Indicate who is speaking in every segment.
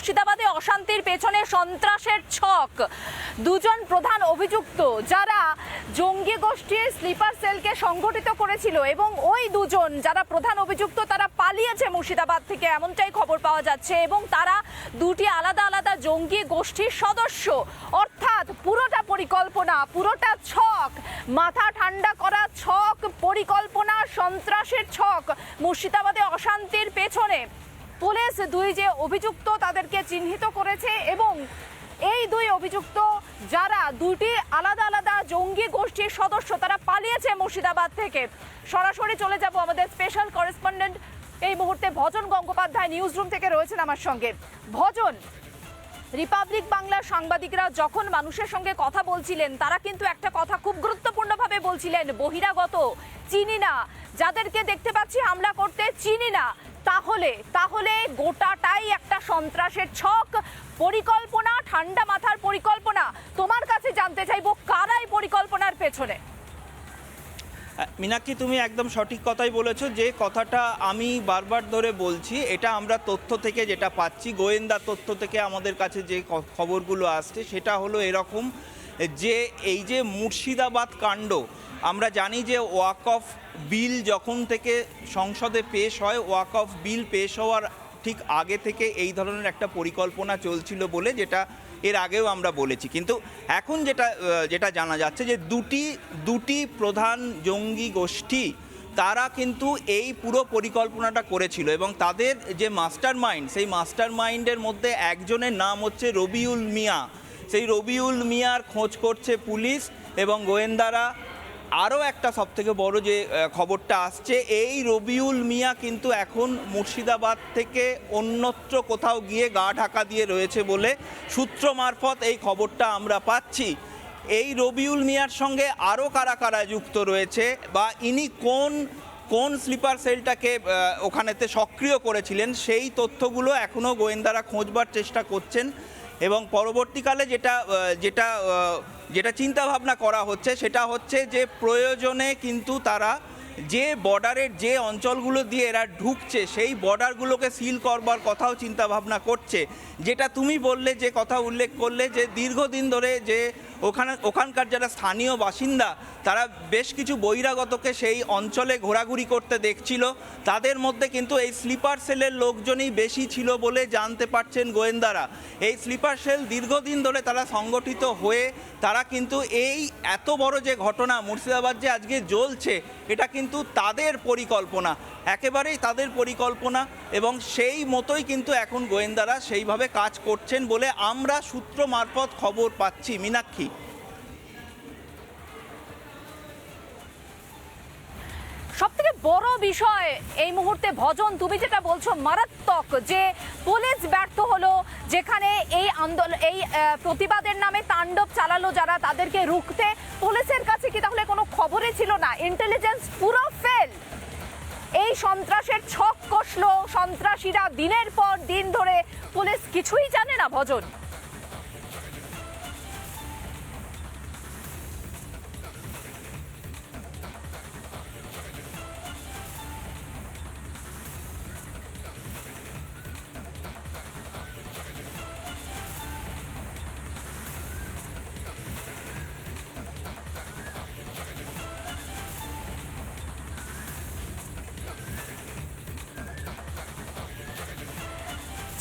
Speaker 1: মুর্শিদাবাদে অশান্তির পেছনে সন্ত্রাসের ছক। দুজন প্রধান অভিযুক্ত যারা জঙ্গি গোষ্ঠীর স্লিপার সেলকে সংগঠিত করেছিল এবং ওই দুজন যারা প্রধান অভিযুক্ত তারা পালিয়েছে মুর্শিদাবাদ থেকে, এমনটাই খবর পাওয়া যাচ্ছে। এবং তারা দুটি আলাদা আলাদা জঙ্গি গোষ্ঠীর সদস্য, অর্থাৎ পুরোটা পরিকল্পনা, পুরোটা ছক, মাথা ঠান্ডা করা ছক, পরিকল্পনা, সন্ত্রাসের ছক। মুর্শিদাবাদে অশান্তির পেছনে পুলিশ দুই যে অভিযুক্ত তাদেরকে চিহ্নিত করেছে এবং এই দুই অভিযুক্ত যারা দুটি আলাদা আলাদা জঙ্গি গোষ্ঠীর সদস্য তারা পালিয়েছে মুর্শিদাবাদ থেকে। সরাসরি চলে যাব আমাদের স্পেশাল করেসপন্ডেন্ট এই মুহূর্তে ভজন গঙ্গোপাধ্যায় নিউজ রুম থেকে রয়েছেন আমার সঙ্গে। ভজন, রিপাবলিক বাংলার সাংবাদিকরা যখন মানুষের সঙ্গে কথা বলছিলেন তারা কিন্তু একটা কথা খুব গুরুত্বপূর্ণভাবে বলছিলেন, বহিরাগত, চিনি না, যাদেরকে দেখতে পাচ্ছি হামলা করতে চিনি না। তাহলে গোটাটাই একটা সন্ত্রাসের ছক, পরিকল্পনা, ঠান্ডা মাথার পরিকল্পনা। তোমার কাছে জানতে চাইবো কারাই পরিকল্পনার পেছনে?
Speaker 2: মীনাক্ষী, তুমি একদম সঠিক কথাই বলেছো। যে কথাটা আমি বারবার ধরে বলছি, এটা আমরা তথ্য থেকে যেটা পাচ্ছি, গোয়েন্দা তথ্য থেকে আমাদের কাছে যে খবরগুলো আসছে সেটা হলো এরকম যে এই যে মুর্শিদাবাদ কাণ্ড, আমরা জানি যে ওয়াক অফ বিল যখন থেকে সংসদে পেশ হয়, ওয়াক অফ বিল পেশ হওয়ার ঠিক আগে থেকে এই ধরনের একটা পরিকল্পনা চলছিল বলে যেটা এর আগেও আমরা বলেছি। কিন্তু এখন যেটা জানা যাচ্ছে যে দুটি প্রধান জঙ্গি গোষ্ঠী তারা কিন্তু এই পুরো পরিকল্পনাটা করেছিল এবং তাদের যে মাস্টার মাইন্ড, সেই মাস্টার মাইন্ডের মধ্যে একজনের নাম হচ্ছে রবিউল মিয়া। সেই রবিউল মিয়ার খোঁজ করছে পুলিশ এবং গোয়েন্দারা। আরও একটা সবথেকে বড় যে খবরটা আসছে, এই রবিউল মিয়া কিন্তু এখন মুর্শিদাবাদ থেকে অন্যত্র কোথাও গিয়ে গা ঢাকা দিয়ে রয়েছে বলে সূত্র মারফত এই খবরটা আমরা পাচ্ছি। এই রবিউল মিয়ার সঙ্গে আরও কারা কারা যুক্ত রয়েছে বা ইনি কোন স্লিপার সেলটাকে ওখানেতে সক্রিয় করেছিলেন সেই তথ্যগুলো এখনও গোয়েন্দারা খোঁজবার চেষ্টা করছেন। এবং পরবর্তীকালে যেটা চিন্তা ভাবনা করা হচ্ছে সেটা হচ্ছে যে প্রয়োজনে কিন্তু তারা যে বর্ডারের যে অঞ্চলগুলো দিয়ে এরা ঢুকছে সেই বর্ডারগুলোকে সিল করবার কথাও চিন্তা ভাবনা করছে। যেটা তুমি বললে, যে কথা উল্লেখ করলে, যে দীর্ঘদিন ধরে যে ওখানকার যারা স্থানীয় বাসিন্দা তারা বেশ কিছু বহিরাগতকে সেই অঞ্চলে ঘোরাঘুরি করতে দেখছিল, তাদের মধ্যে কিন্তু এই স্লিপার সেলের লোকজনই বেশি ছিল বলে জানতে পারছেন গোয়েন্দারা। এই স্লিপার সেল দীর্ঘদিন ধরে তারা সংগঠিত হয়ে তারা কিন্তু এই এত বড় যে ঘটনা মুর্শিদাবাদ যে আজকে জ্বলছে, এটা কিন্তু তাদের পরিকল্পনা, একেবারেই তাদের পরিকল্পনা। এবং সেই মতোই কিন্তু এখন গোয়েন্দারা সেইভাবে কাজ করছেন বলে আমরা সূত্র মারফত খবর পাচ্ছি। মীনাক্ষী,
Speaker 1: সবথেকে বড় বিষয় এই মুহূর্তে ভজন, তুমি যেটা বলছো মারাত্মক, যে পুলিশ ব্যর্থ হলো, যেখানে এই আন্দোলন, এই প্রতিবাদের নামে তাণ্ডব চালালো যারা, তাদেরকে রুখতে পুলিশের কাছে কি তাহলে কোনো খবরই ছিল না? ইন্টেলিজেন্স পুরো ফেল। এই সন্ত্রাসের ছক কষলো সন্ত্রাসীরা দিনের পর দিন ধরে, পুলিশ কিছুই জানে না। ভজন,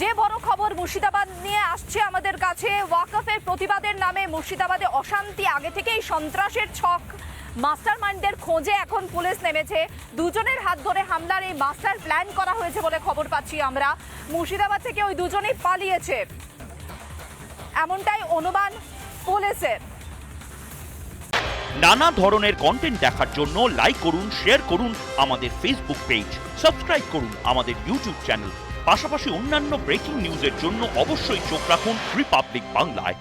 Speaker 1: যে বড় খবর মুর্শিদাবাদ নিয়ে আসছে আমাদের কাছে, ওয়াকফের প্রতিবাদের নামে মুর্শিদাবাদে অশান্তি, আগে থেকেই সন্ত্রাসের ছক, মাস্টার মাইন্ডের খোঁজে এখন পুলিশ নেমেছে। দুজনের হাত ধরে হামলার এই মাস্টার প্ল্যান করা হয়েছে বলে খবর পাচ্ছি আমরা। মুর্শিদাবাদ থেকে ওই দুজনেই পালিয়েছে, এমনটাই অনুমান পুলিশের।
Speaker 3: নানা ধরনের কন্টেন্ট দেখার জন্য লাইক করুন, শেয়ার করুন আমাদের ফেসবুক পেজ, সাবস্ক্রাইব করুন আমাদের ইউটিউব চ্যানেল। পাশাপাশি অন্যান্য ব্রেকিং নিউজের জন্য অবশ্যই চোখ রাখুন রিপাবলিক বাংলায়।